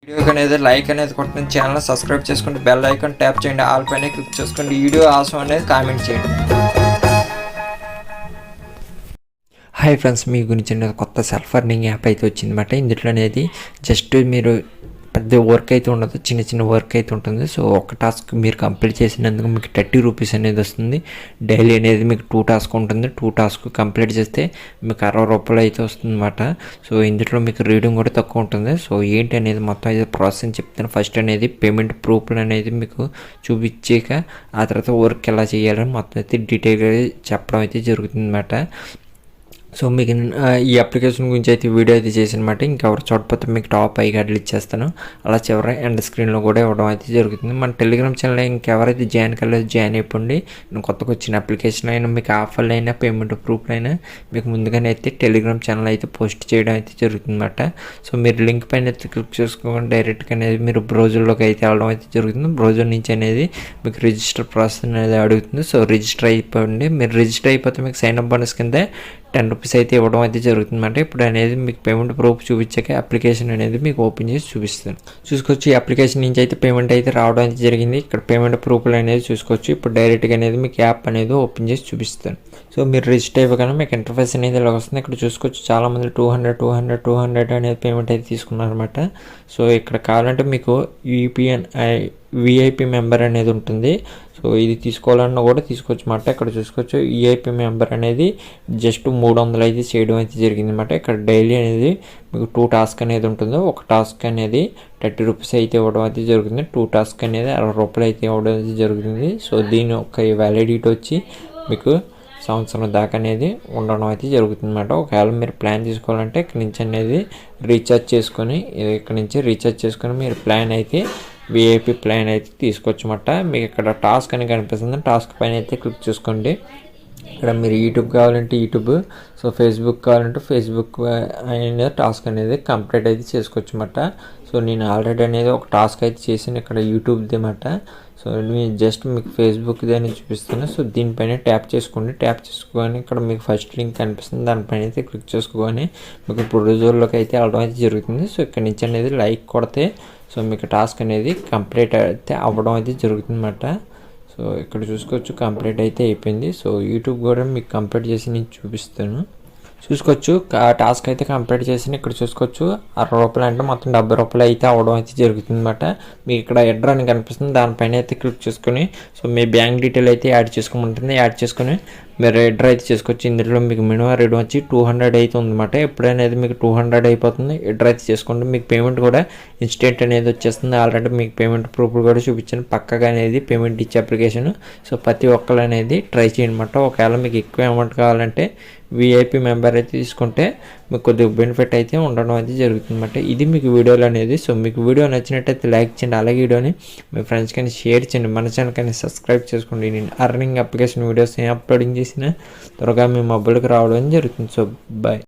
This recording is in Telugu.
వీడియోకి అనేది లైక్ అనేది కొట్టండి, ఛానల్ సబ్స్క్రైబ్ చేసుకోండి, బెల్ ఐకాన్ ట్యాప్ చేయండి, ఆల్ పైన క్లిక్ చేసుకోండి. వీడియో ఆసం అనేది కామెంట్ చేయండి. హాయ్ ఫ్రెండ్స్, మీ గురించి అనేది కొత్త సెల్ఫ్ ఎర్నింగ్ యాప్ అయితే వచ్చిందన్నమాట. ఇందులో అనేది జస్ట్ మీరు పెద్ద వర్క్ అయితే ఉండదు, చిన్న చిన్న వర్క్ అయితే ఉంటుంది. సో ఒక టాస్క్ మీరు కంప్లీట్ చేసినందుకు మీకు 30 రూపీస్ అనేది వస్తుంది. డైలీ అనేది మీకు 2 టాస్క్ ఉంటుంది. 2 టాస్క్ కంప్లీట్ చేస్తే మీకు 60 రూపాయలు అయితే వస్తుంది అనమాట. సో ఇందులో మీకు రీడింగ్ కూడా తక్కువ ఉంటుంది. సో ఏంటి అనేది మొత్తం అయితే ప్రాసెస్ చెప్తాను. ఫస్ట్ అనేది పేమెంట్ ప్రూఫ్లు అనేది మీకు చూపించాక ఆ తర్వాత వర్క్ ఎలా చేయాలని మొత్తం అయితే డీటెయిల్గా చెప్పడం అయితే జరుగుతుంది అనమాట. సో మీకు ఈ అప్లికేషన్ గురించి అయితే వీడియో అయితే చేసినమాట. ఇంకెవరు చూడకపోతే మీకు టాప్ ఐ కార్డులు ఇచ్చేస్తాను. అలా చివరి ఎండ్ స్క్రీన్లో కూడా ఇవ్వడం అయితే జరుగుతుంది. మన టెలిగ్రామ్ ఛానల్ ఇంకెవరైతే జాయిన్ కాలేదు జాయిన్ అయిపోండి. కొత్తగా వచ్చిన అప్లికేషన్ అయినా మీకు ఆఫర్లు అయినా పేమెంట్ ప్రూఫ్లు అయినా మీకు ముందుగానే అయితే టెలిగ్రామ్ ఛానల్ అయితే పోస్ట్ చేయడం అయితే జరుగుతుంది అనమాట. సో మీరు లింక్ పైన అయితే క్లిక్ చేసుకోకుండా డైరెక్ట్గా అనేది మీరు బ్రౌజర్లోకి అయితే వెళ్ళడం అయితే జరుగుతుంది. బ్రౌజర్ నుంచి అనేది మీకు రిజిస్టర్ ప్రాసెస్ అనేది అడుగుతుంది. సో రిజిస్టర్ అయిపోండి. మీరు రిజిస్టర్ అయిపోతే మీకు సైన్ అప్ బోనస్ కింద 10 రూపీస్ అయితే ఇవ్వడం అయితే జరుగుతుందంట. ఇప్పుడు అనేది మీకు పేమెంట్ ప్రూఫ్ చూపించాక అప్లికేషన్ అనేది మీకు ఓపెన్ చేసి చూపిస్తాను. చూసుకోవచ్చు, ఈ అప్లికేషన్ నుంచి అయితే పేమెంట్ అయితే రావడం అయితే జరిగింది. ఇక్కడ పేమెంట్ ప్రూఫ్లు అనేది చూసుకోవచ్చు. ఇప్పుడు డైరెక్ట్గా అనేది మీకు యాప్ అనేది ఓపెన్ చేసి చూపిస్తాను. సో మీరు రిజిస్టర్ అయిపోగానే మీకు ఇంటర్ఫేస్ అనేది ఇలా వస్తుంది. ఇక్కడ చూసుకోవచ్చు చాలామంది 200 అనేది పేమెంట్ అయితే తీసుకున్నారనమాట. సో ఇక్కడ కావాలంటే మీకు విఐపి మెంబర్ అనేది ఉంటుంది. సో ఇది తీసుకోవాలన్నా కూడా తీసుకోవచ్చు అన్నమాట. ఇక్కడ చూసుకోవచ్చు విఐపి మెంబర్ అనేది జస్ట్ 300 అయితే చేయడం అయితే జరిగింది అనమాట. ఇక్కడ డైలీ అనేది మీకు 2 టాస్క్ అనేది ఉంటుంది. ఒక టాస్క్ అనేది 30 రూపీస్ అయితే ఇవ్వడం అయితే జరుగుతుంది. 2 టాస్క్ అనేది 60 రూపాయలు అయితే ఇవ్వడం అయితే జరుగుతుంది. సో దీని యొక్క వ్యాలిడిటీ వచ్చి మీకు సంవత్సరం దాకా అనేది ఉండడం అయితే జరుగుతుంది అనమాట. ఒకవేళ మీరు ప్లాన్ తీసుకోవాలంటే ఇక్కడ నుంచి అనేది రీఛార్జ్ చేసుకొని మీరు ప్లాన్ అయితే విఐపి ప్లాన్ అయితే తీసుకోవచ్చు అన్నమాట. మీకు ఇక్కడ టాస్క్ అని కనిపిస్తుంది. టాస్క్ పైన అయితే క్లిక్ చేసుకోండి. ఇక్కడ మీరు యూట్యూబ్ కావాలంటే యూట్యూబ్, సో ఫేస్బుక్ కావాలంటే ఫేస్బుక్ అనేది టాస్క్ అనేది కంప్లీట్ అయితే చేసుకోవచ్చు అన్నమాట. సో నేను ఆల్రెడీ అనేది ఒక టాస్క్ అయితే చేసాను ఇక్కడ యూట్యూబ్ది అన్నమాట. సో నేను జస్ట్ మీకు ఫేస్బుక్ది అనేది చూపిస్తాను. సో దీనిపైన ట్యాప్ చేసుకొని ఇక్కడ మీకు ఫస్ట్ లింక్ కనిపిస్తుంది. దానిపైన అయితే క్లిక్ చేసుకొని మీకు ప్రొడ్యూసర్లోకి అయితే వెళ్ళడం అయితే జరుగుతుంది. సో ఇక్కడ నుంచి అనేది లైక్ కొడితే సో మీకు టాస్క్ అనేది కంప్లీట్ అయితే అవ్వడం అయితే జరుగుతుంది అన్నమాట. సో ఇక్కడ చూసుకోవచ్చు కంప్లీట్ అయితే అయిపోయింది. సో యూట్యూబ్ కూడా మీకు కంప్లీట్ చేసి నేను చూపిస్తాను. చూసుకోవచ్చు టాస్క్ అయితే కంప్లీట్ చేసి ఇక్కడ చూసుకోవచ్చు 60 రూపాయలు అంటే మొత్తం 70 రూపాయలు అయితే అవ్వడం అయితే జరుగుతుంది అనమాట. మీకు ఇక్కడ ఎడ్ర అని కనిపిస్తుంది. దానిపైన అయితే క్లిక్ చేసుకొని సో మీ బ్యాంక్ డీటెయిల్ అయితే యాడ్ చేసుకోమంటుంది. యాడ్ చేసుకొని మీరు ఎడ్ర అయితే చేసుకోవచ్చు. ఇందులో మీకు మినిమం రేట్ వచ్చి 200 అయితే ఉందన్నమాట. ఎప్పుడనేది మీకు 200 అయిపోతుంది. ఎడ్ర అయితే చేసుకోండి. మీకు పేమెంట్ కూడా ఇన్స్టెంట్ అనేది వచ్చేస్తుంది. ఆల్రెడీ మీకు పేమెంట్ ప్రూఫ్ కూడా చూపించాను. పక్కగా అనేది పేమెంట్ ఇచ్చే అప్లికేషన్. సో ప్రతి ఒక్కరు అనేది ట్రై చేయండి అనమాట. ఒకవేళ మీకు ఎక్కువ అమౌంట్ కావాలంటే విఐపి మెంబర్ అయితే తీసుకుంటే మీకు కొద్దిగా బెనిఫిట్ అయితే ఉండడం అయితే జరుగుతుంది అనమాట. ఇది మీకు వీడియోలు అనేది. సో మీకు వీడియో నచ్చినట్టయితే లైక్ చేయండి. అలాగే వీడియోని మీ ఫ్రెండ్స్ కానీ షేర్ చేయండి. మన ఛానల్ కానీ సబ్స్క్రైబ్ చేసుకోండి. నేను అర్నింగ్ అప్లికేషన్ వీడియోస్ ఏం అప్లోడింగ్ చేసినా త్వరగా మీ మొబైల్కి రావడం జరుగుతుంది. So bye.